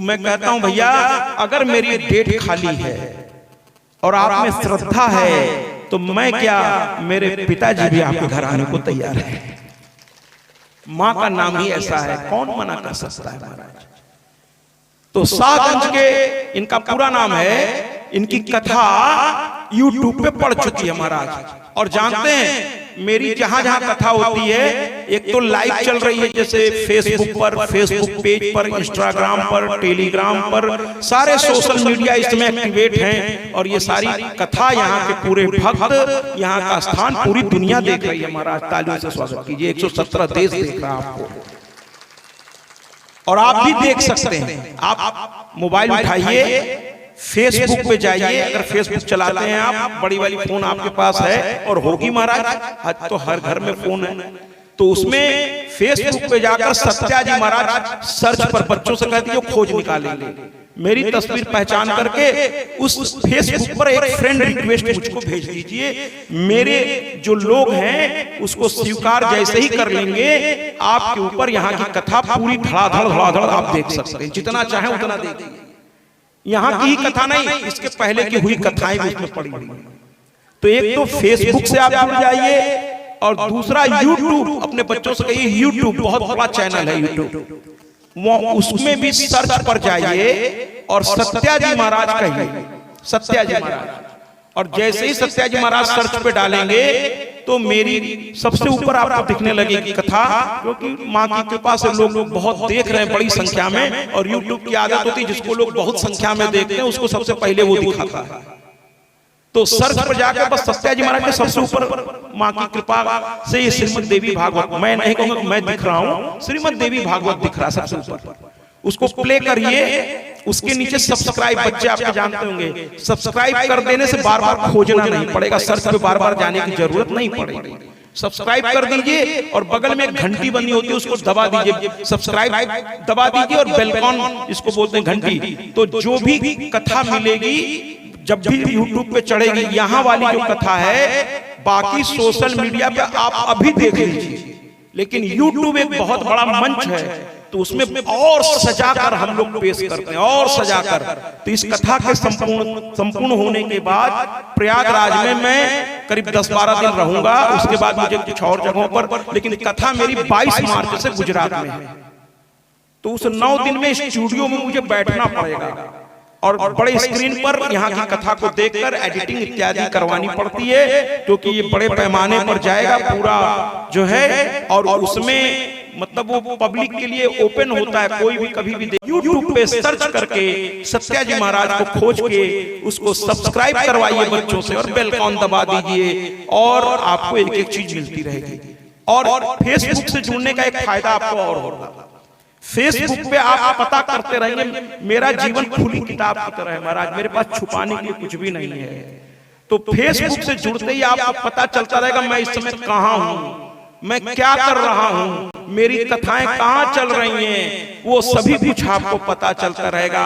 तो मैं कहता हूं भैया, अगर मेरी डेट खाली है और आप में श्रद्धा है तो मैं क्या, मेरे पिताजी भी आपके घर आने को तैयार है। मां का नाम ही ऐसा है, कौन मना कर सकता है महाराज। तो शाहगंज के इनका पूरा नाम है, इनकी कथा YouTube पे पढ़ चुकी है महाराज। और जानते हैं मेरी जहां जहां कथा होती है, एक तो लाइव चल रही है जैसे फेसबुक पर, फेसबुक पेज पर, इंस्टाग्राम पर, टेलीग्राम पर, सारे सोशल मीडिया इसमें एक्टिवेट हैं। और ये सारी कथा यहाँ के पूरे भक्त, यहाँ का स्थान पूरी दुनिया देख रही है महाराज। तालियों से स्वागत कीजिए। 117 देश देख रहा है आपको, और आप भी देख सकते हैं। आप मोबाइल उठाइए, फेसबुक पे जाइए, अगर फेसबुक चलाते हैं आप, बड़ी वाली फोन आपके पास है और होगी महाराज, आज तो हर घर में फोन है, तो उसमें फेसबुक पे जाकर सत्या जी महाराज सर्च पर बच्चों से कहती है खोज निकालेंगे। मेरी तस्वीर पहचान करके उस फेसबुक पर एक फ्रेंड रिक्वेस्ट मुझको भेज दीजिए। मेरे जो लोग हैं उसको स्वीकार जैसे ही कर लेंगे, आपके ऊपर यहाँ की कथा पूरी धड़ाधड़ आप देख सकते हैं, जितना चाहे उतना देखिए। यहाँ की ही कथा नहीं, इसके पहले की हुई कथाएं भी इसमें पड़ी हुई हैं। तो एक तो फेसबुक से आप जुड़ जाइए, और दूसरा यूट्यूब, अपने बच्चों से कहिए यूट्यूब बहुत बड़ा चैनल है यूट्यूब, वो उसमें भी सर्च पर जाइए और सत्या जी महाराज कहिए, सत्या जी महाराज। और जैसे ही सत्या जी महाराज सर्च पे डालेंगे तो मेरी सबसे ऊपर आपको दिखने लगेगी कथा, क्योंकि माँ की कृपा से लोग बहुत देख रहे हैं बड़ी संख्या में। और यूट्यूब की आदत होती है जिसको लोग बहुत संख्या में देखते हैं उसको सबसे पहले वो दिखाता है। तो सर्च पर जाकर बस सत्या जी महाराज के सबसे ऊपर माँ की कृपा से ये श्रीमद् देवी भागवत, मैं नहीं कहूंगा मैं दिख रहा हूँ, श्रीमद् देवी भागवत दिख रहा है सबसे ऊपर, उसको प्ले करिए। उसके नीचे सब्सक्राइब, बच्चे आपके जानते होंगे, सब्सक्राइब कर देने से बार बार खोजना नहीं पड़ेगा, सर्च पे बार बार जाने की जरूरत नहीं पड़ेगी। सब्सक्राइब कर दीजिए और बगल में एक घंटी बनी होती है उसको दबा दीजिए, सब्सक्राइब दबा दीजिए और बेलकॉन इसको बोलते हैं घंटी। तो जो भी कथा मिलेगी जब भी YouTube पे चढ़ेगी, यहाँ वाली जो कथा है बाकी सोशल मीडिया पे आप अभी देख लीजिए, लेकिन YouTube एक बहुत बड़ा मंच है तो उसमें और सजाकर हम लोग पेश करते हैं, और सजाकर। तो इस कथा के संपूर्ण होने के बाद प्रयागराज में मैं करीब 10-12 दिन रहूंगा, उसके बाद मुझे कुछ और जगहों पर, लेकिन कथा मेरी 22 मार्च से गुजरात में है। तो उस 9 दिन में स्टूडियो में मुझे बैठना पड़ेगा और बड़े स्क्रीन पर यहाँ की कथा को देखकर एडिटिंग इत्यादि करवानी पड़ती है, क्योंकि ये बड़े पैमाने पर जाएगा पूरा जो है। और उसमें मतलब वो पब्लिक के लिए ओपन होता है, कोई भी कभी भी YouTube पे सर्च करके सत्या जी महाराज को खोज के उसको सब्सक्राइब करवाइए बच्चों से और बेल आइकन दबा दीजिए, और आपको एक एक चीज मिलती रहेगी। और फेसबुक से जुड़ने का एक फायदा आपको और होगा, फेसबुक पे आप पता करते रहेंगे, मेरा जीवन खुली किताब की तरह है महाराज, मेरे पास छुपाने के लिए कुछ भी नहीं है। तो फेसबुक से जुड़ते ही आपको पता चलता रहेगा मैं इस समय कहाँ हूँ, मैं क्या कर रहा हूँ, मेरी कथाएं कहाँ चल रही हैं, वो सभी कुछ आपको पता चलता रहेगा।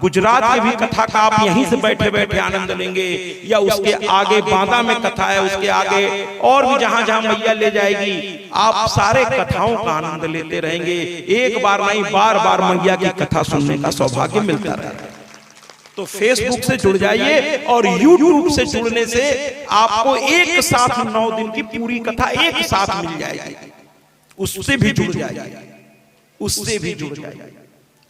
गुजरात की भी कथा का आप यहीं से बैठे बैठे आनंद लेंगे, या उसके आगे बांदा में कथा है, उसके आगे और भी जहां जहां मैया ले जाएगी, आप सारे कथाओं का आनंद लेते रहेंगे। एक बार नहीं, बार बार मैया की कथा सुनने का सौभाग्य मिलता रहेगा। तो फेसबुक से जुड़ जाइए, और YouTube से जुड़ने से आपको एक साथ 9 दिन की पूरी कथा एक साथ मिल जाएगी। उससे भी जुड़ जाइए, उससे भी जुड़ जाइए।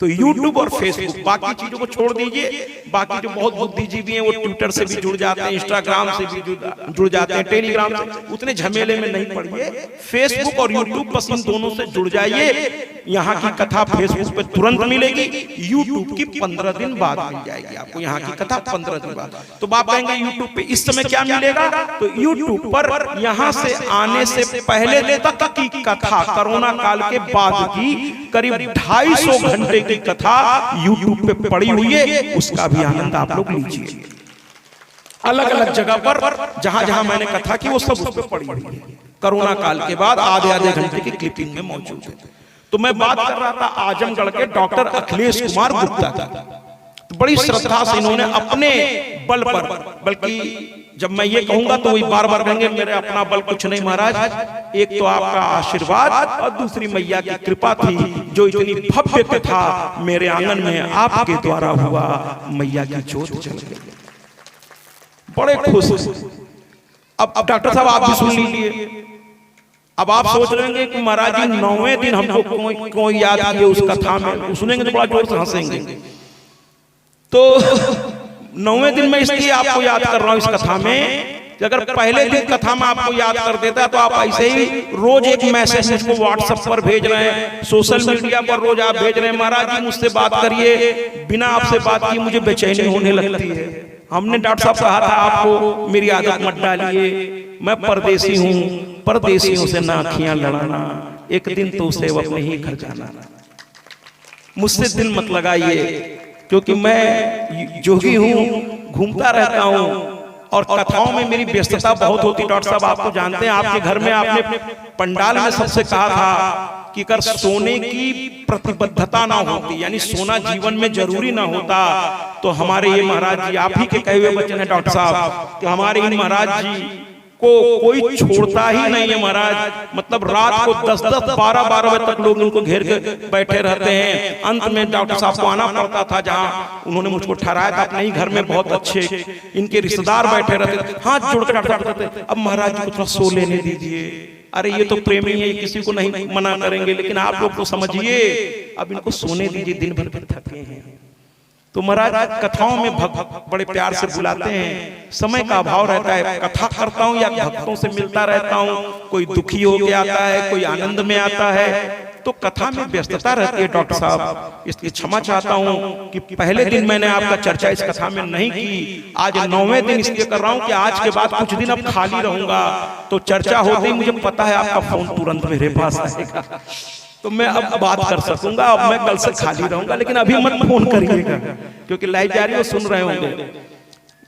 तो YouTube और फेसबुक, बाकी चीजों को छोड़ दीजिए। बाकी जो बहुत बुद्धिजीवी हैं वो ट्विटर से भी जुड़ जाते हैं, इंस्टाग्राम से भी जुड़ जाते हैं, टेलीग्राम से, उतने झमेले में नहीं पड़िए। फेसबुक और YouTube बस इन दोनों से जुड़ जाइए। यहाँ की कथा फेसबुक पे तुरंत मिलेगी, YouTube की 15 दिन बाद मिल जाएगी आपको, यहाँ की कथा 15 दिन बाद। तो आप कहेंगे YouTube पे इस समय क्या मिलेगा, तो YouTube पर यहाँ से आने से पहले तक की कथा, कोरोना काल के बाद की करीब 250 घंटे की कथा YouTube पे पड़ी हुई है, उसका भी आनंद आप लोग लीजिए। अलग अलग जगह पर जहां जहां मैंने कथा की वो सब उस पे पड़ी हुई है, कोरोना काल के बाद आधे घंटे की क्लिपिंग में मौजूद है। तो मैं बात कर रहा था आजमगढ़ के डॉक्टर अखिलेश कुमार गुप्ता की। तो बड़ी श्रद्धा से इन्होंने अपने बल पर, बल्कि जब मैं ये कहूंगा तो वही बार बार कहेंगे मेरे अपना बल कुछ नहीं महाराज, एक तो आपका आशीर्वाद और दूसरी मैया की कृपा थी जो इतनी भव्य कथा मेरे आंगन में आपके द्वारा हुआ, मैया की जोत जल गई। बड़े खुश। अब डॉक्टर साहब आप भी सुन लीजिए। अब आप सोच रहे हैं कि महाराज जी 9वें दिन हमको कोई याद किए उस कथा में, सुनेंगे तो बड़ा जोर से हंसेंगे। तो 9वें दिन में इसलिए आपको याद कर रहा हूं इस कथा में, अगर पहले दिन कथा में आपको याद कर देता तो आप ऐसे ही रोज एक मैसेज मुझको व्हाट्सएप पर भेज रहे हैं, सोशल मीडिया पर रोज आप भेज रहे हैं महाराज जी मुझसे बात करिए, बिना आपसे बात किए मुझे बेचैनी होने लगती है। हमने डॉक्टर साहब कहा था आपको मेरी आदत मत डालिए, मैं परदेसी हूँ, परदेसियों से नाखियां लड़ाना, एक दिन तो उसे अपने ही घर जाना, मुझसे दिल मत लगाइए क्योंकि मैं जोगी हूँ, घूमता रहता हूँ और कथाओं में मेरी व्यस्तता बहुत होती। डॉक्टर साहब आपको जानते हैं, आपके घर में आपने पंडाल में सबसे कहा था कि अगर सोने की प्रतिबद्धता ना होती, यानी सोना जीवन में जरूरी ना होता, तो हमारे ये महाराज जी, आप ही के कहे हुए वचन है डॉक्टर साहब कि हमारे इन महाराज जी को कोई छोड़ता ही नहीं है महाराज। मतलब रात को 10-10, 12-12 बजे तक लोग उनको घेर के बैठे रहते हैं। अंत में डॉक्टर साहब को आना पड़ता था जहां उन्होंने मुझको ठहराया था अपने ही घर में, बहुत अच्छे इनके रिश्तेदार बैठे रहते, हाथ जोड़ कर डॉक्टर थे, अब महाराज जी को थोड़ा सो लेने दीजिए। अरे ये तो प्रेमी है, किसी को नहीं मना करेंगे, लेकिन आप लोग तो समझिए, अब इनको सोने दीजिए, दिन भर थके हैं। तो महाराज कथाओं में बड़े प्यार से बुलाते हैं, समय का अभाव रहता है, कथा करता हूँ या भक्तों से मिलता रहता हूँ, कोई दुखी होके आता है, कोई आनंद में आता है, तो कथा में व्यस्तता रहती है डॉक्टर साहब। इसलिए क्षमा चाहता हूँ कि पहले दिन मैंने आपका चर्चा इस कथा में नहीं की, आज 9वें दिन इसलिए कर रहा हूँ कि आज के बाद कुछ दिन अब खाली रहूंगा, तो चर्चा होती मुझे पता है आपका फोन तुरंत मेरे पास आएगा, तो मैं अब बात कर सकूंगा, अब मैं कल से खाली रहूंगा, लेकिन अभी मत फोन करिएगा क्योंकि लाइव जारी हो, सुन रहे होंगे।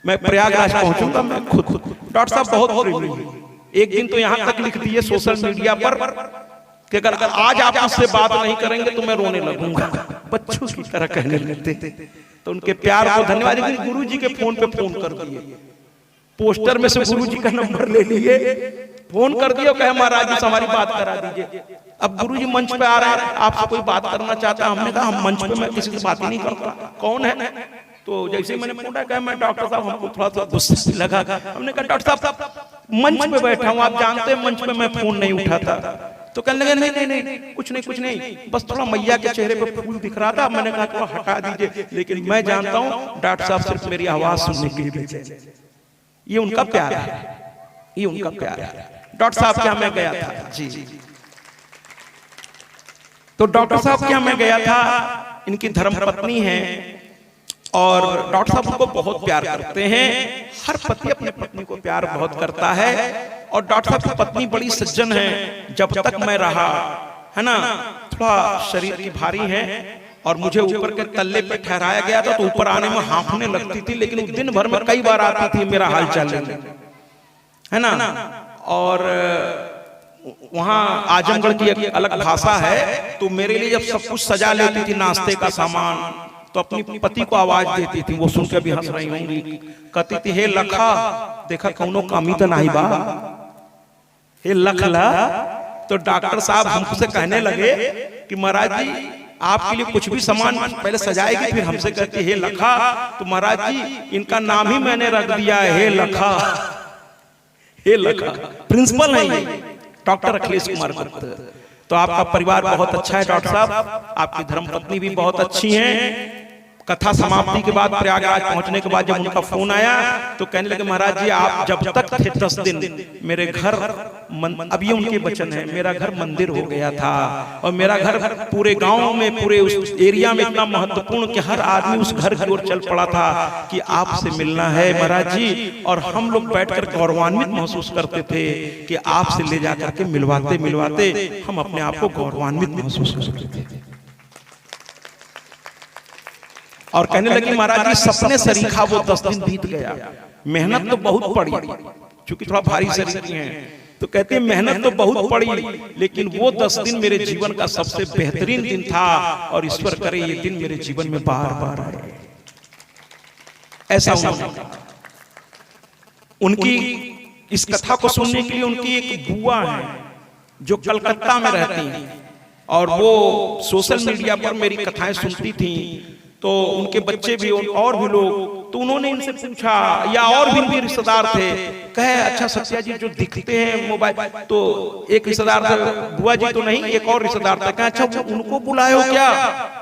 मैं प्रयागराज पहुंचूंगा, मैं खुद डॉक्टर साहब बहुत प्रेमी, एक दिन तो यहां तक लिख दिए सोशल मीडिया पर कि अगर आज आप मुझसे बात नहीं करेंगे तो मैं रोने लगूंगा, बच्चों की तरह कहने लगते थे। तो उनके प्यार को धन्यवाद। लेकिन गुरु जी के फोन पे फोन कर दिए, पोस्टर में से गुरु जी का नंबर ले लिए, फोन कर दिया, कहे महाराज जी से हमारी बात करा दीजिए। अब गुरुजी मंच पे आ रहे हैं, आपसे कोई बात करना चाहता है, हमने कहा हम मंच पे मैं किसी से बात ही नहीं करता, कौन है? तो जैसे मैंने पूछा, कहा मैं डॉक्टर साहब, हमको थोड़ा सा गुस्सा लगा, हमने कहा डॉक्टर साहब मंच पे बैठा हूँ, आप जानते हैं मंच पे मैं फोन नहीं उठाता। तो कहने लगे नहीं कुछ नहीं, बस थोड़ा मैया के चेहरे पे फूल दिख रहा था, मैंने कहा थोड़ा हटा दीजिए, लेकिन मैं जानता हूँ डॉक्टर साहब सिर्फ मेरी आवाज सुनने के लिए भेजे, ये उनका प्यार है, ये उनका प्यार है। डॉक्टर साहब क्या मैं गया था जी, तो डॉक्टर साहब क्या मैं गया था, इनकी धर्मपत्नी है और डॉक्टर साहब उनको बहुत प्यार करते हैं, हर पति अपने पत्नी को प्यार बहुत करता है, और डॉक्टर साहब की पत्नी बड़ी सज्जन है। जब तक मैं रहा है ना, थोड़ा शरीर की भारी है और मुझे ऊपर के तल्ले पे ठहराया गया था, तो ऊपर आने में हाँफने लगती थी, लेकिन दिन भर में कई बार आती थी मेरा हाल चाल लेने, है ना। और वहाँ आजमगढ़ की एक अलग भाषा है, तो मेरे लिए जब सब कुछ सजा लेती थी, नाश्ते का सामान, तो अपनी पति को आवाज देती थी, वो सुन के भी हंस रही होंगी, कहती थी हे लखा, देखा कौनो कमी तो नहीं बा, हे लखला। तो डॉक्टर साहब हमसे कहने लगे कि महाराज जी आपके लिए कुछ भी सामान पहले सजाएगी, फिर हमसे कहती हे लखा, तो महाराज जी इनका नाम ही मैंने रख दिया है हे लखा, हे लखा। प्रिंसिपल है डॉक्टर अखिलेश कुमार गुप्ता। तो आपका परिवार बहुत अच्छा है डॉक्टर साहब, आपकी धर्मपत्नी भी बहुत अच्छी हैं। कथा समाप्ति के बाद प्रयागराज पहुंचने के बाद जब उनका फोन आया तो कहने लगे महाराज जी आप जब तक थे 10 दिन मेरे घर अब ये उनके वचन है, मेरा घर मंदिर हो गया था, और मेरा घर पूरे गांव में, पूरे उस एरिया में इतना महत्वपूर्ण कि हर आदमी उस घर की ओर चल पड़ा था कि आपसे मिलना है महाराज जी। और हम लोग बैठकर गौरवान्वित महसूस करते थे कि आपसे ले जाकर के मिलवाते मिलवाते हम अपने आप को गौरवान्वित महसूस करते थे। और कहने लगी महाराज जी सपने सरीखा वो 10 दिन बीत गया, मेहनत तो बहुत पड़ी, क्योंकि थोड़ा भारी शरीर की हैं, तो कहते हैं मेहनत तो बहुत पड़ी, लेकिन वो 10 दिन मेरे जीवन का सबसे बेहतरीन दिन था, और ईश्वर करे ये दिन मेरे जीवन में बार बार आए। ऐसा उनकी इस कथा को सुनने के लिए उनकी एक बुआ है जो कलकत्ता में रहती हैं, और वो सोशल मीडिया पर मेरी कथाएं सुनती थी। तो उनके बच्चे भी और भी लोग, तो उन्होंने इनसे पूछा, या और भी रिश्तेदार थे, कहे अच्छा सत्या जी जो दिखते हैं मोबाइल, तो एक रिश्तेदार थे, बुआ जी तो नहीं, एक और रिश्तेदार था, कहे अच्छा उनको बुलायो क्या?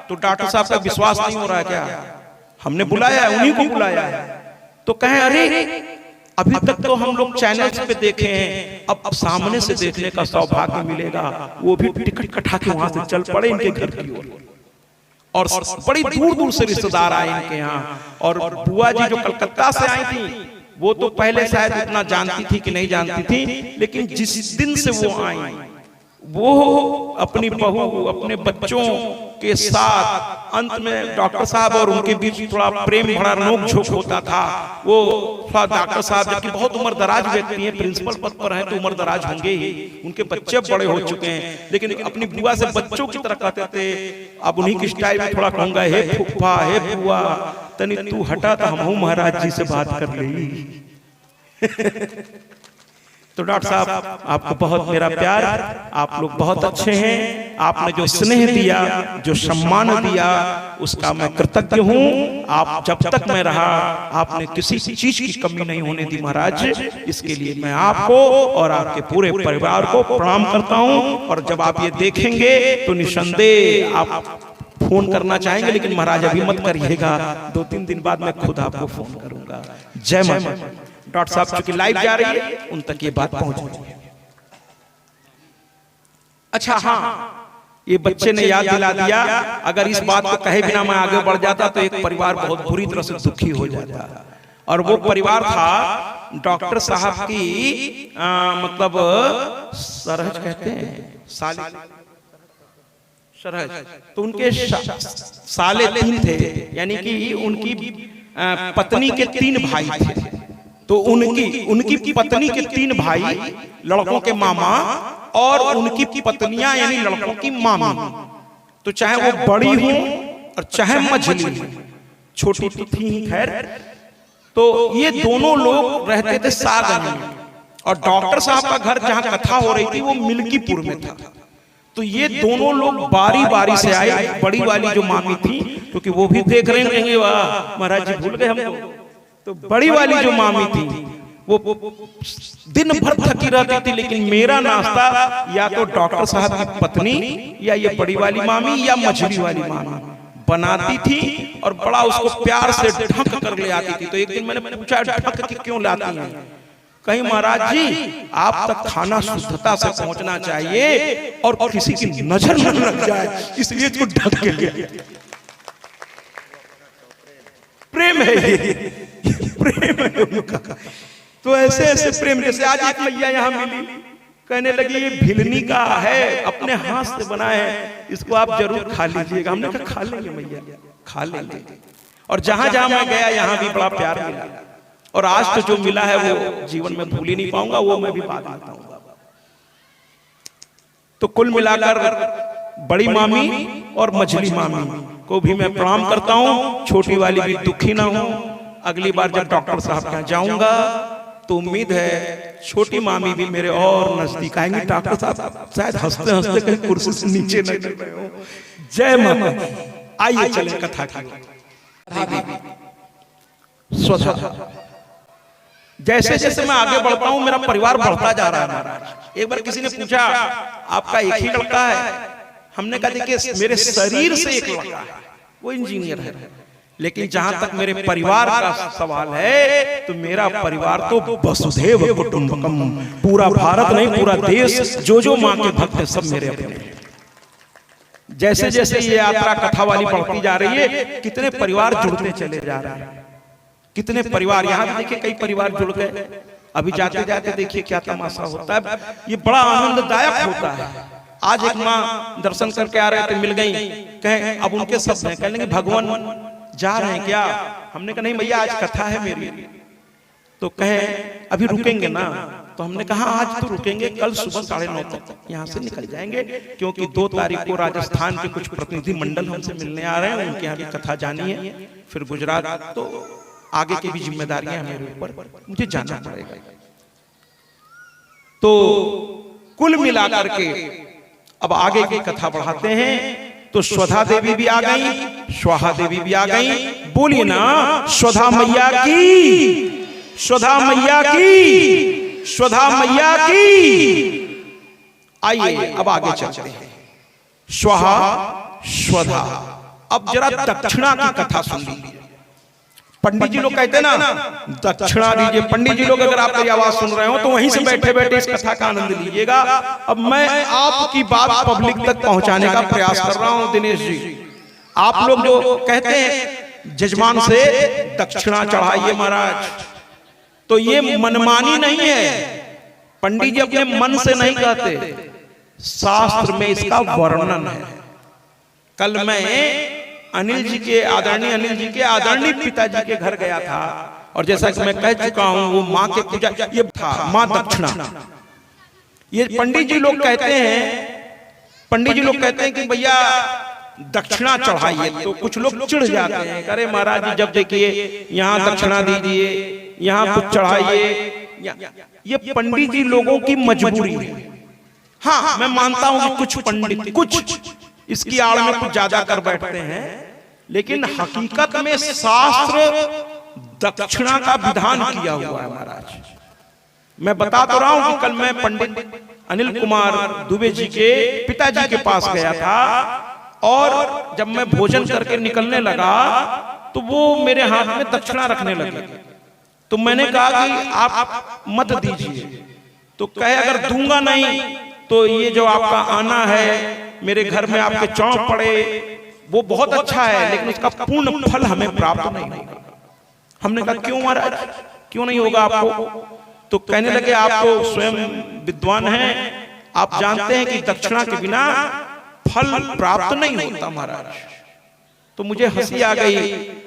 तो डॉक्टर साहब का विश्वास नहीं हो रहा है क्या? हमने बुलाया है, उन्हीं को बुलाया है। तो कहे अरे अभी तक तो हम लोग चैनल्स पे देखे हैं, अब सामने से देखने का सौभाग्य मिलेगा, वो भी टिकट कटा के वहां से चल पड़े इनके घर की ओर, और बड़ी दूर दूर से रिश्तेदार आए इनके यहाँ। और बुआ जी जो कलकत्ता से आई थी, वो तो पहले शायद इतना जानती थी कि नहीं जानती थी, लेकिन जिस दिन से वो आई, वो अपनी बहू अपने बच्चों के साथ, अंत में डॉक्टर साहब और उनके बीच थोड़ा प्रेम भरा नोक झोंक होता था। वो डॉक्टर साहब जबकि बहुत उम्र दराज व्यक्ति हैं, प्रिंसिपल पद पर हैं, तो उम्र दराज होंगे ही, उनके बच्चे बड़े हो चुके हैं, लेकिन अपनी बुआ से बच्चों की तरह कहते थे। अब उन्हीं की स्टाइल में थोड़ा कहूंगा, हे फूफा, हे बुआ, तनी तू हटा तो हम महाराज जी से बात कर ली। तो डॉक्टर साहब आपको बहुत मेरा प्यार, आप लोग बहुत अच्छे हैं, आपने जो स्नेह दिया, जो सम्मान दिया, उसका मैं कृतज्ञ हूँ। आप जब तक मैं रहा, आपने किसी चीज की कमी नहीं होने दी महाराज, इसके लिए मैं आपको और आपके पूरे परिवार को प्रणाम करता हूँ। और जब आप ये देखेंगे तो निसंदेह आप फोन करना चाहेंगे, लेकिन महाराज अभी मत करिएगा, 2-3 दिन बाद मैं खुद आपको फोन करूंगा। जय माता। डॉक्टर साहब चूंकि लाइव जा रही है, उन तक ये बात पहुंच रही है। अच्छा हाँ, ये बच्चे ने याद दिला दिया, अगर इस बात को कहे बिना मैं आगे बढ़ जाता तो एक परिवार बहुत बुरी तरह से दुखी हो जाता। और वो परिवार था डॉक्टर साहब की मतलब सरहज कहते हैं, सरहज, तो उनके साले 3 थे, यानी कि उनकी पत्नी के 3 भाई थे। तो उनकी पत्नी के 3 भाई, लड़कों के मामा, और उनकी पत्नियां यानी लड़कों की मामी। तो चाहे वो बड़ी हो और चाहे मझली हो, छोटी तो थी ही खैर। तो ये दोनों लोग रहते थे सागंज में, और डॉक्टर साहब का घर जहां कथा हो रही थी वो मिल्कीपुर में था। तो ये दोनों लोग बारी बारी से आए। बड़ी वाली जो मामी थी, क्योंकि वो भी देख रहे होंगे, वाह महाराज जी भूल गए हमको। तो बड़ी वाली जो मामी थी वो दिन भर थकी रहती थी, लेकिन मेरा नाश्ता या तो डॉक्टर साहब की पत्नी या ये बड़ी वाली मामी या मझली वाली मामी बनाती थी, और बड़ा उसको प्यार से ढक कर ले आती थी। तो एक दिन मैंने पूछा ढक के क्यों लाती हैं? कहीं महाराज जी आप तक खाना शुद्धता से पहुंचना चाहिए और किसी की नजर न लग जाए, इसलिए इसको ढक के ले। प्रेम है ये, प्रेम है उनका। तो ऐसे ऐसे प्रेम, जैसे आज एक मैया यहाँ मिली, कहने लगी ये भिलनी का है, अपने हाथ से बना है, इसको आप जरूर खा लीजिएगा। हमने कहा खा लेंगे मैया, खा लेंगे। और जहां जहां मैं गया यहाँ भी बड़ा प्यार मिला, और आज तो जो मिला है वो जीवन में भूल ही नहीं पाऊंगा, वो मैं भी बाद में बताऊंगा। तो कुल मिलाकर बड़ी मामी और मझली मामी को भी मैं प्रणाम करता हूँ। छोटी वाली भी दुखी ना हो। अगली बार जब डॉक्टर साहब के यहाँ जाऊंगा तो उम्मीद है छोटी मामी भी मेरे और नजदीक आएंगे। डॉक्टर साहब शायद हंसते हंसते कहीं कुर्सी से नीचे न गिर रहे हो। जय माता। आइए चलें कथा की। जैसे जैसे मैं आगे बढ़ता हूँ मेरा परिवार बढ़ता जा रहा है महाराज। एक बार किसी ने पूछा आपका एक ही लड़का है? हमने कहा देखिए मेरे शरीर से एक लड़का है, वो इंजीनियर है, लेकिन जहां तक मेरे परिवार का सवाल है तो मेरा परिवार तो वसुधैव कुटुंबकम, पूरा भारत नहीं पूरा देश, जो माँ के भक्त है सब मेरे अपने। जैसे जैसे ये यात्रा कथा वाली बढ़ती जा रही है, कितने परिवार जुड़ते चले जा रहे हैं, कितने परिवार। यहाँ देखिए कई परिवार जुड़ गए। अभी जाते जाते देखिए क्या तमाशा होता है, ये बड़ा आनंददायक होता है। आज एक माँ दर्शन करके आ रहे थे, मिल गई, कहें अब उनके शब्द हैं, कह लेंगे भगवान जा रहे हैं क्या? हमने कहा नहीं भैया आज कथा है मेरी। तो कहे अभी रुकेंगे ना? तो हमने कहा आज तो रुकेंगे, कल सुबह 9:30 तक यहाँ से निकल जाएंगे, क्योंकि 2 तारीख को राजस्थान के कुछ प्रतिनिधि मंडल हमसे मिलने आ रहे हैं, उनके यहाँ भी कथा जानी है। फिर गुजरात, तो आगे की भी जिम्मेदारियां मेरे ऊपर, मुझे जाना पड़ेगा। तो कुल मिलाकर के अब आगे की कथा बढ़ाते हैं। तो स्वधा देवी भी आ गई, स्वाहा देवी भी आ गई। बोलिए ना स्वधा मैया की, स्वधा मैया की, स्वधा मैया की। आइए अब आगे चलते हैं। स्वाहा स्वधा। अब जरा दक्षिणा की कथा सुन लीजिए। पंडित जी लोग कहते हैं ना दक्षिणा दीजिए। पंडित जी लोग अगर आप मेरी आवाज सुन रहे हो तो वहीं से बैठे बैठे इस कथा का आनंद लीजिएगा। अब मैं आपकी बात पब्लिक तक पहुंचाने का प्रयास कर रहा हूं। दिनेश जी, आप लोग जो कहते हैं जजमान से दक्षिणा चढ़ाइए महाराज, तो ये मनमानी नहीं है। पंडित जी अपने मन से नहीं कहते, शास्त्र में इसका वर्णन है। कल मैं अनिल जी के आदरणीय पिताजी के घर गया था, और जैसा कि मैं कह चुका हूं वो माँ के पूजा ये था, माँ दक्षिणा। ये पंडित जी लोग कहते हैं कि भैया दक्षिणा चढ़ाइए, तो कुछ लोग चिढ़ जाते हैं, अरे महाराज जी जब देखिए यहाँ दक्षिणा दीजिए, यहाँ कुछ चढ़ाइए। ये पंडित जी लोगों की मजबूरी है। हाँ, मैं मानता हूं कि कुछ पंडित कुछ इसकी आड़ में कुछ ज्यादा कर बैठते हैं, लेकिन हकीकत में शास्त्र दक्षिणा का विधान किया हुआ है महाराज। मैं बता तो रहा हूं कि कल मैं पंडित अनिल कुमार दुबे जी के पिताजी के पास गया था, और जब मैं भोजन करके निकलने लगा तो वो मेरे हाथ में दक्षिणा रखने लगे। तो मैंने कहा कि आप मत दीजिए। तो कहे अगर दूंगा नहीं तो ये जो आपका आना है मेरे घर में, आपके चौंक पड़े, वो बहुत अच्छा है, लेकिन उसका पूर्ण फल हमें प्राप्त नहीं होगा। हमने कहा क्यों महाराज, क्यों नहीं होगा आपको? तो कहने लगे आप तो स्वयं विद्वान हैं, आप जानते हैं कि दक्षिणा के बिना फल प्राप्त नहीं होता महाराज। तो मुझे हंसी आ गई।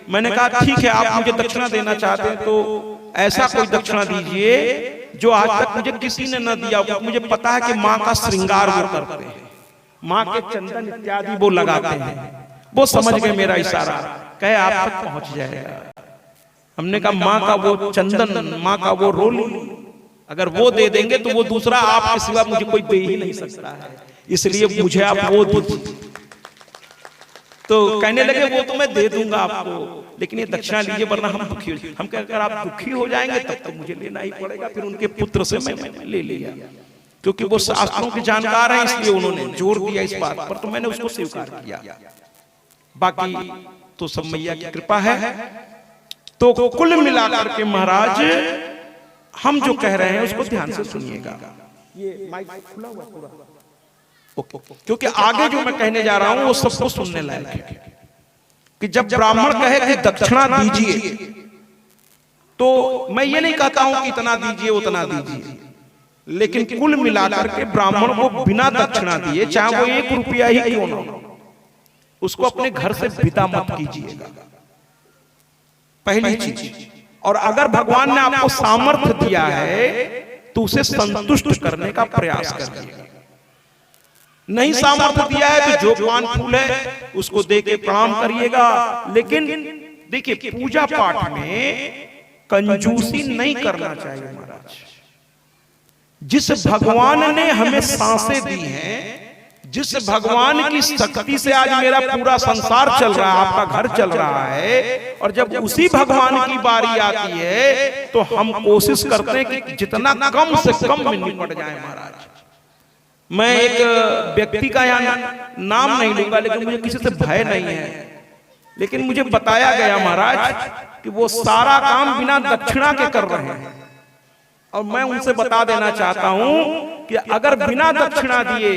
मैंने कहा ठीक है, आप मुझे दक्षिणा देना चाहते हैं तो ऐसा कोई दक्षिणा दीजिए जो आज तक मुझे किसी ने न दिया हो। मुझे पता है कि माँ का श्रृंगार वो करते हैं, माँ के चंदन इत्यादि वो लगाते हैं। वो समझ गए मेरा इशारा, कहे आप तक पहुंच जाएगा। हमने कहा माँ का वो चंदन, माँ का वो रोली, अगर वो दे देंगे तो वो दूसरा आपके सिवा मुझे कोई दे ही नहीं सकता है, इसलिए मुझे आप वो दीजिए। तो कहने लगे वो तो मैं दे दूंगा आपको, लेकिन ये दक्षिणा लीजिए वरना हम दुखी हो। हम कह अगर आप दुखी हो जाएंगे तब तो मुझे लेना ही पड़ेगा। फिर उनके पुत्र से मैं ले लिया, क्योंकि वो शास्त्रों के जानकार हैं, इसलिए उन्होंने जोर दिया इस बात पर, तो मैंने उसको स्वीकार किया। बाकी तो सब मैया की कृपा है। तो कुल मिलाकर के महाराज हम जो कह रहे हैं उसको ध्यान से सुनिएगा। ये माइक खुला हुआ पूरा, क्योंकि आगे जो मैं कहने जा रहा हूं वो सबको सुनने लायक है। कि जब ब्राह्मण कहे कि दक्षिणा दीजिए, तो मैं ये नहीं कहता हूं कि इतना दीजिए उतना दीजिए, लेकिन कुल मिलाकर के ब्राह्मण को बिना दक्षिणा दिए, चाहे वो 1 रुपया ही क्यों ना हो, उसको अपने घर से विदा मत कीजिएगा, पहली चीज। और अगर भगवान ने आपको सामर्थ्य दिया है तो उसे संतुष्ट करने का प्रयास करिए। नहीं सामर्थ्य दिया है तो जो पान फूल है उसको दे के प्रणाम करिएगा। लेकिन देखिए पूजा पाठ में कंजूसी नहीं करना चाहिए महाराज। जिस भगवान ने हमें सांसें दी हैं, जिस भगवान की शक्ति से आज मेरा पूरा संसार चल रहा है, आपका घर चल रहा है, और जब उसी भगवान की बारी आती है तो हम कोशिश करते हैं कि जितना कम से कम में निपट जाए महाराज। मैं एक व्यक्ति का यहाँ नाम नहीं लूंगा, लेकिन मुझे किसी से भय नहीं है, लेकिन मुझे बताया गया महाराज कि वो सारा काम बिना दक्षिणा के कर रहे हैं। और मैं उनसे बता देना चाहता हूं कि अगर बिना दक्षिणा दिए,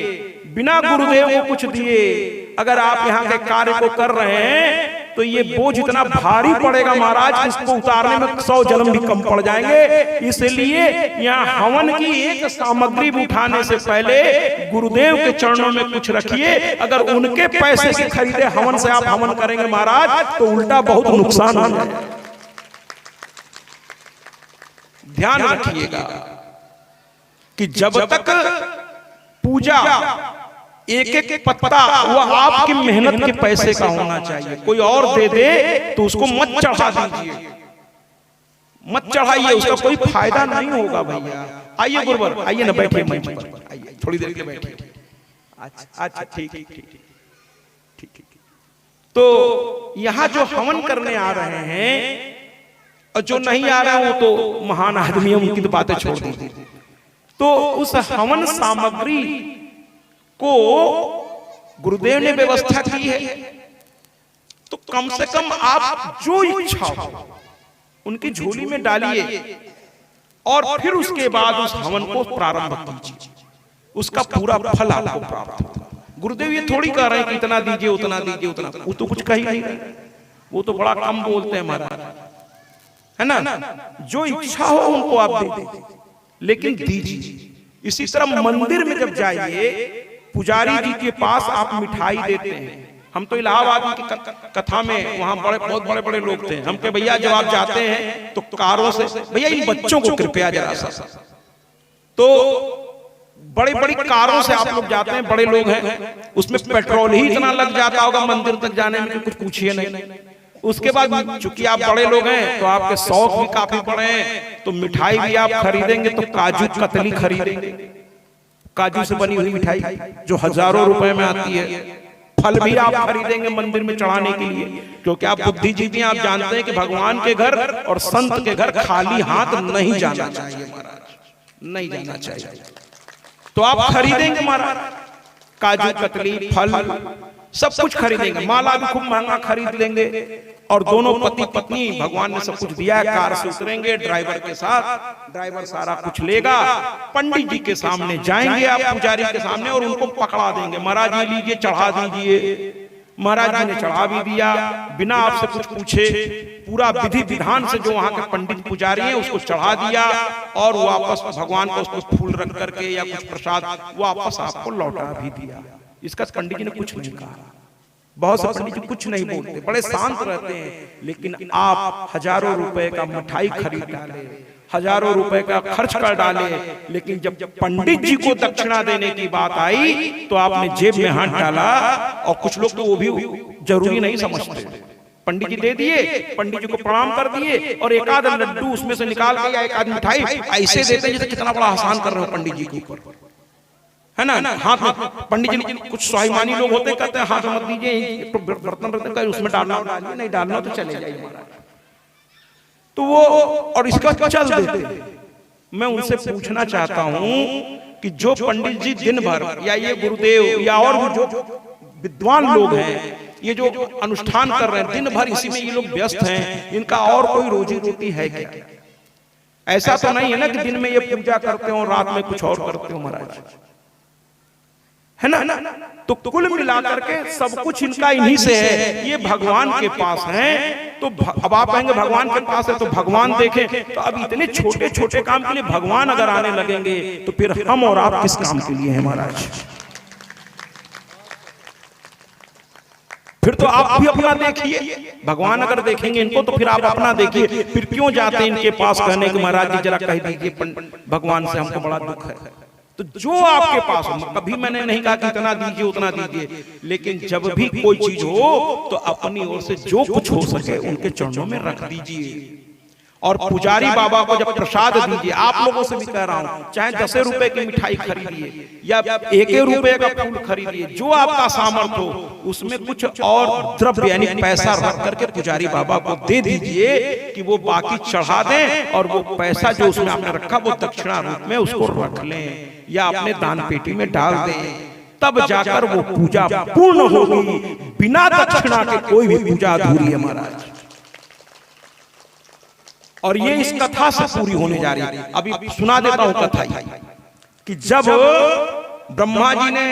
बिना गुरुदेव को कुछ दिए अगर आप यहाँ के कार्य को कर रहे हैं तो ये बोझ इतना भारी पड़ेगा महाराज, इसको उतारने में 100 जन्म भी कम पड़ जाएंगे। इसलिए यहाँ हवन की एक सामग्री उठाने से पहले गुरुदेव के चरणों में कुछ रखिए। अगर उनके पैसे के खरीदे हवन से आप हवन करेंगे महाराज तो उल्टा बहुत नुकसान हो जाएगा। ध्यान रखिएगा कि जब तक पूजा एक एक पत्ता वो आपकी मेहनत के पैसे का होना चाहिए। कोई और दे दे तो उसको मत चढ़ा दीजिए। मत चढ़ाइए, उसका कोई फायदा नहीं होगा भैया। आइए गुरुवर, आइए ना, बैठिए मंच पर, आइए थोड़ी देर के बैठिए। अच्छा ठीक ठीक ठीक ठीक। तो यहाँ जो हवन करने आ रहे हैं और जो नहीं आ रहे हैं वो तो महान आदमी है, उनकी तो बातें छोड़ दीजिए। तो उस हवन सामग्री को गुरुदेव ने व्यवस्था की है, तो कम से कम आप जो इच्छा हो उनकी झोली में डालिए और फिर उसके बाद उस हवन को प्रारंभ कीजिए, उसका पूरा फल आपको प्राप्त होगा। गुरुदेव ये थोड़ी कह रहे हैं कि इतना दीजिए उतना दीजिए उतना, वो तो कुछ कही नहीं रहे, वो तो बड़ा कम बोलते हैं महाराज, है ना। जो इच्छा हो उनको आप दे दीजिए, लेकिन दीजिए। इसी तरह मंदिर में जब जाइए, पुजारी जी के पास आप मिठाई देते हैं। हम तो इलाहाबाद की कथा में वहां बहुत बड़े बड़े लोग थे, हम के भैया जब आप जाते हैं तो कारों से, भैया इन बच्चों को कृपया जरा सा, तो बड़ी बड़ी कारों से आप लोग जाते हैं, बड़े लोग हैं, उसमें पेट्रोल ही इतना लग जाता होगा मंदिर तक जाने में, कुछ पूछिए नहीं। उसके बाद चूंकि आप बड़े लोग हैं तो आपके शौक भी काफी बड़े हैं, तो मिठाई भी आप खरीदेंगे तो काजू कतली खरीदेंगे, काजू से बनी हुई मिठाई जो हजारों रुपए में आती है। फल भी आप खरीदेंगे मंदिर में चढ़ाने के लिए, क्योंकि आप बुद्धिजीवी हैं, आप जानते हैं कि भगवान के घर और संत के घर खाली हाथ नहीं जाना चाहिए महाराज, नहीं जाना चाहिए। तो आप खरीदेंगे महाराज, काजू कतली फल सब कुछ खरीदेंगे, माला भी खूब महंगा खरीद लेंगे, और दोनों पति पत्नी, भगवान ने सब कुछ दिया है, कार से उतरेंगे ड्राइवर के साथ, ड्राइवर सारा कुछ लेगा, पंडित जी के सामने जाएंगे आप, पुजारी के सामने, और उनको पकड़ा देंगे, महाराज ये लीजिए चढ़ा दीजिए। महाराज जी ने चढ़ा भी दिया बिना आपसे कुछ पूछे, पूरा विधि विधान से जो वहां के पंडित पुजारी हैं उसको चढ़ा दिया, और वापस भगवान को उसको फूल रख करके या कुछ प्रसाद वापस आपको लौटा भी दिया। इसका पंडित जी ने कुछ नहीं कहा। बहुत से पंडित जी कुछ नहीं बोलते, बड़े शांत रहते हैं, लेकिन आप हजारों रुपए का मिठाई खरीद डाले, हजारों रुपए का खर्च कर डाले, लेकिन जब पंडित जी को दक्षिणा देने की बात आई तो आपने जेब में हाथ डाला, और कुछ लोग तो वो भी जरूरी नहीं समझते, पंडित जी दे दिए, पंडित जी को प्रणाम कर दिए, और एक आध लड्डू उसमें से निकाल के या एक आध मिठाई ऐसे देते हैं जैसे कितना बड़ा आसान कर रहे हो पंडित जी के ऊपर, है ना। हाथ में पंडित जी, कुछ स्वाभिमानी लोग होते कहते हैं हाथ में मत दीजिए, तो बर्तन उसमें डालना, नहीं डालना तो चले जाइए महाराज, तो वो और इसका चल देते। मैं उनसे पूछना चाहता हूं कि जो पंडित जी दिन भर, या ये गुरुदेव या और भी जो विद्वान लोग हैं, ये जो अनुष्ठान कर रहे हैं दिन भर, इसी में ये लोग व्यस्त हैं, इनका और कोई रोजी रोटी है क्या? ऐसा तो नहीं है ना कि दिन में ये पूजा करते हो रात में कुछ और करते हो महाराज, है ना। तो कुल मिलाकर के सब कुछ इनका इन्हीं से है, ये भगवान के पास है। तो अब आप कहेंगे भगवान के पास है तो भगवान देखें, तो अब इतने छोटे छोटे काम के लिए भगवान अगर आने लगेंगे तो फिर हम और आप किस काम के लिए हैं महाराज? फिर तो आप भी अपना देखिए, भगवान अगर देखेंगे इनको तो फिर आप अपना देखिए। फिर क्यों जाते हैं इनके पास कहने कि महाराज जी जरा कह दीजिए भगवान से हमको बड़ा दुख है। तो जो आपके पास हो, कभी मैंने नहीं कहा कि इतना दीजिए उतना दीजिए, लेकिन जब भी कोई चीज हो तो अपनी ओर से जो कुछ हो सके उनके चरणों में रख दीजिए। और पुजारी बाबा को जब प्रसाद दीजिए, आप लोगों से भी कह रहा हूं, चाहे 10 रुपए की मिठाई खरीदिए या 1 रुपए का फूल खरीदिए, जो आपका सामर्थ्य हो उसमें कुछ और द्रव्य यानी पैसा रख करके पुजारी बाबा को दे दीजिए कि वो बाकी चढ़ा दें, और वो पैसा जो उसमें आपने रखा वो दक्षिणा रूप में उसको रख लें या अपने दान पेटी में डाल दें। तब जाकर वो पूजा पूर्ण होगी। बिना दक्षिणा के कोई भी पूजा अधूरी है महाराज। और ये इस कथा से पूरी होने जा रही है। अभी सुना देता हूं कथा कि जब ब्रह्मा जी ने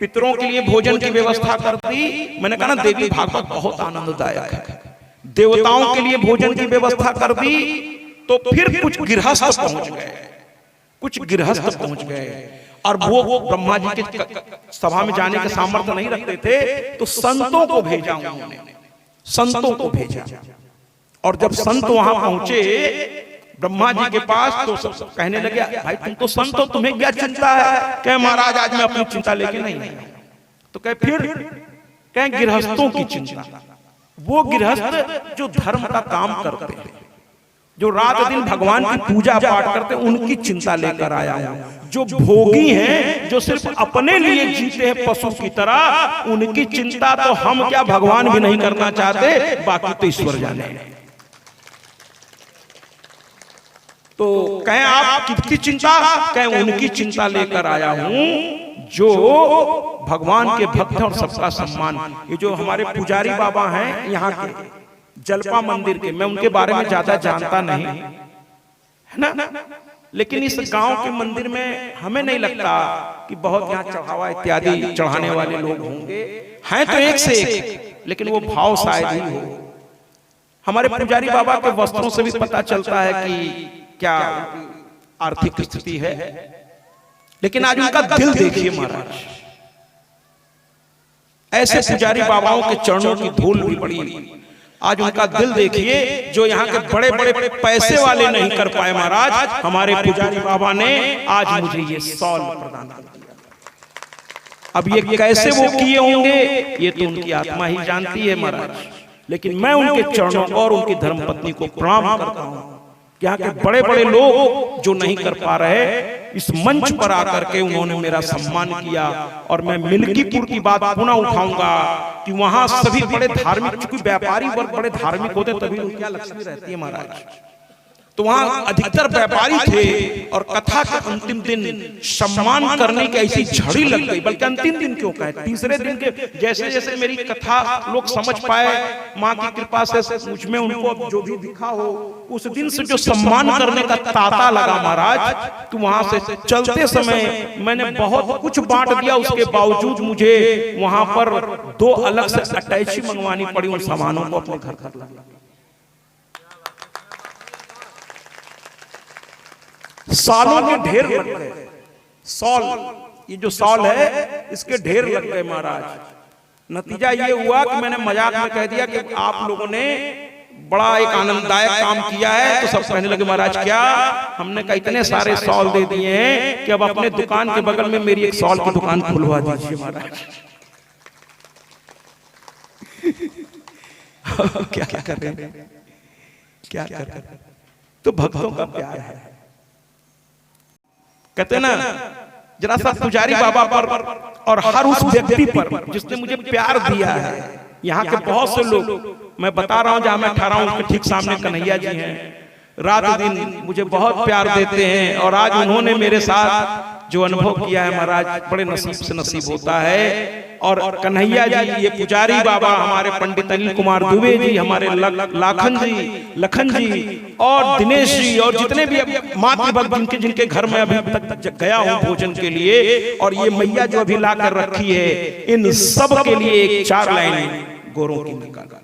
पितरों के लिए भोजन की व्यवस्था कर दी, मैंने कहा ना देवी भागवत बहुत आनंददायक है, देवताओं के लिए भोजन की व्यवस्था कर दी, तो फिर कुछ गृहस्थ पहुंच गए, कुछ गृहस्थ पहुंच गए, और वो ब्रह्मा जी के सभा में जाने के सामर्थ्य नहीं रखते थे, तो संतों को भेजा उन्होंने, संतों को भेजा। और जब संत वहां पहुंचे ब्रह्मा जी के पास, तो सब कहने लगे भाई तुम तो संत हो, तुम्हें क्या चिंता है? कहे महाराज आज मैं अपनी चिंता लेके नहीं। तो कहे फिर? कहे गृहस्थों की चिंता, वो गृहस्थ जो धर्म का काम करते हैं, जो रात दिन भगवान की पूजा पाठ करते हैं उनकी चिंता लेकर आया हूं। जो भोगी हैं, जो सिर्फ अपने लिए जीते हैं पशु की तरह, उनकी चिंता तो हम क्या भगवान भी नहीं करना चाहते, बाकी तो ईश्वर जाने। तो कहें आप किसकी चिंता, कहें उनकी चिंता लेकर आया हूं जो भगवान के भक्त और सबका सम्मान। ये जो हमारे पुजारी बाबा हैं यहाँ के जलपा मंदिर के, मैं उनके बारे में ज्यादा जानता नहीं है ना, लेकिन इस गांव के मंदिर में हमें नहीं लगता कि बहुत यहाँ चढ़ावा इत्यादि चढ़ाने वाले लोग होंगे। हैं तो एक से एक, लेकिन वो भाव शायद ही हो। हमारे पुजारी बाबा के वस्त्रों से भी पता चलता है कि क्या आर्थिक स्थिति है, लेकिन आज उनका दिल देखिए महाराज। ऐसे पुजारी बाबाओं के चरणों की धूल भी पड़ी, आज उनका दिल देखिए। जो यहाँ के बड़े बड़े पैसे वाले नहीं कर पाए महाराज, हमारे पुजारी बाबा ने आज मुझे ये शॉल प्रदान कर दिया। अब ये कैसे वो किए होंगे ये तो उनकी आत्मा ही जानती है महाराज, लेकिन मैं उनके चरणों और उनकी धर्मपत्नी को प्रणाम करता हूँ। यहाँ के बड़े बड़े लोग जो नहीं कर पा रहे, इस मंच पर आकर के उन्होंने मेरा सम्मान किया। और मैं मिल्कीपुर की बात पुनः उठाऊंगा कि वहां सभी बड़े धार्मिक, चूंकि व्यापारी वर्ग बड़े धार्मिक होते तभी उनकी क्या लक्ष्मी रहती है महाराज, तो वहां अधिकतर व्यापारी थे। और कथा के अंतिम दिन सम्मान करने की ऐसी झड़ी लग गई, बल्कि अंतिम दिन क्यों कहे, तीसरे दिन के जैसे जैसे मेरी कथा लोग समझ पाए, माँ की कृपा से मुझ में उनको जो भी दिखा हो, उस दिन से जो सम्मान करने का तांता लगा महाराज, तो वहां से चलते समय मैंने बहुत कुछ बांट दिया। उसके बावजूद मुझे वहां पर 2 अलग से अटैची मंगवानी पड़ी उन सामानों को अपने घर घर ला। सालों के ढेर लग गए, सॉल, ये जो सॉल है इसके ढेर लग गए महाराज। नतीजा ये हुआ कि मैंने मजाक में कह दिया कि आप लोगों ने बड़ा एक आनंददायक काम किया है। तो सब कहने लगे महाराज क्या, हमने कहा इतने सारे सॉल दे दिए हैं कि अब अपने दुकान के बगल में मेरी एक सॉल की दुकान खुलवा दीजिए महाराज। क्या क्या कर रहे हैं, क्या कर रहे हैं, तो भक्तों का प्यार है। कहते ना जरा सा पुजारी बाबा पर और हर उस व्यक्ति पर जिसने मुझे प्यार दिया है। यहाँ के बहुत से लोग, मैं बता रहा हूँ जहां मैं ठहरा हूं उसके ठीक सामने कन्हैया जी हैं, रात दिन मुझे बहुत प्यार देते हैं। और आज उन्होंने मेरे साथ जो अनुभव किया है महाराज, बड़े नसीब से नसीब होता है। और कन्हैया जी, ये पुजारी बाबा, हमारे पंडित अनिल कुमार दुबे जी, हमारे लखन जी और दिनेश जी, और जितने भी मातृभक्त जिनके घर में अभी तक गया हूं भोजन के लिए, और ये मैया जो अभी ला कर रखी है, इन सब के लिए एक 4 लाइन गोरों की निकाल,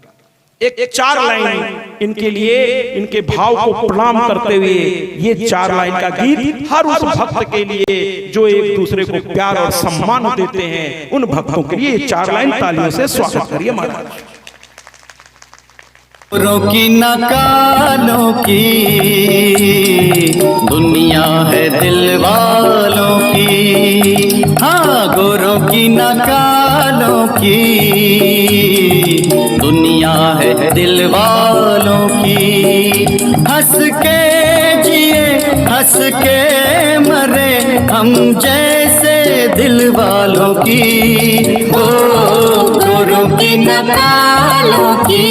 एक 4 लाइन इनके लिए, इनके भाव को प्रणाम करते हुए ये 4 लाइन का गीत हर उस भक्त के लिए जो एक दूसरे को प्यार और सम्मान देते हैं, उन भक्तों के लिए 4 लाइन तालियों से स्वागत करिए महाराज। की न कालों की दुनिया है दिल वालों की, हाँ गोरों की न कालों की दुनिया है दिल वालों की। हंस के जिए हंस के मरे हम जैसे दिल वालों की, ओ गोरों की न कालों की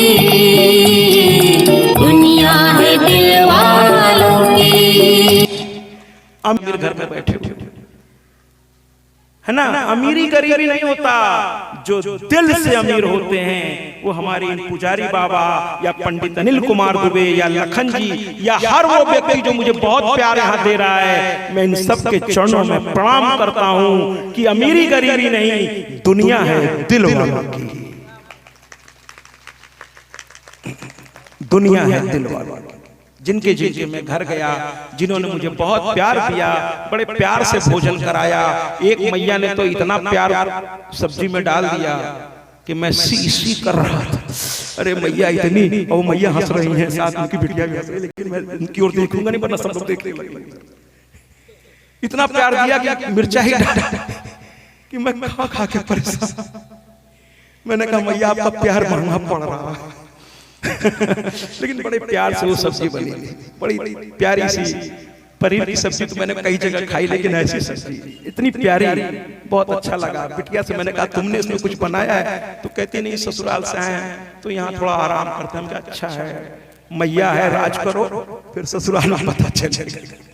दुनिया है दिल वालों की। अमीर घर में बैठे हुए है ना, अमीरी गरीबी नहीं होता, जो दिल से अमीर होते हैं वो हमारे इन पुजारी बाबा या पंडित अनिल कुमार दुबे या लखन जी या हर वो व्यक्ति जो मुझे बहुत प्यार यहाँ दे रहा है, मैं इन सब के चरणों में प्रणाम करता हूँ कि अमीरी गरीबी नहीं, दुनिया है दिल वालों की, दुनिया है दिल वालों की। जिनके जिनके मैं घर गया, जिन्होंने मुझे बहुत प्यार दिया, बड़े प्यार से भोजन कराया। एक मैया ने तो इतना प्यार सब्जी में डाल दिया कि मैं सी कर रहा था। अरे मैया इतनी, और मैया हंस रही हैं, साथ उनकी बिटिया भी हंस रही, लेकिन मैं उनकी ओर देखूंगा नहीं वरना सब लोग देखने लगेंगे। इतना प्यार दिया कि मिर्चा ही डाला कि मैं खा के परेशान। मैंने कहा मैया आपका प्यार महंगा पड़ रहा है, लेकिन बड़े प्यार से वो सब्जी बनी थी, बड़ी प्यारी सी पनीर की सब्जी। तो मैंने कई जगह खाई, लेकिन ऐसी सब्जी इतनी प्यारी, बहुत अच्छा लगा। बिटिया से मैंने कहा तुमने इसमें कुछ बनाया है? तो कहती नहीं, ससुराल से आए हैं तो यहाँ थोड़ा आराम करते हैं। अच्छा है, मैया है, राज करो, फिर ससुराल में पता चलेगा।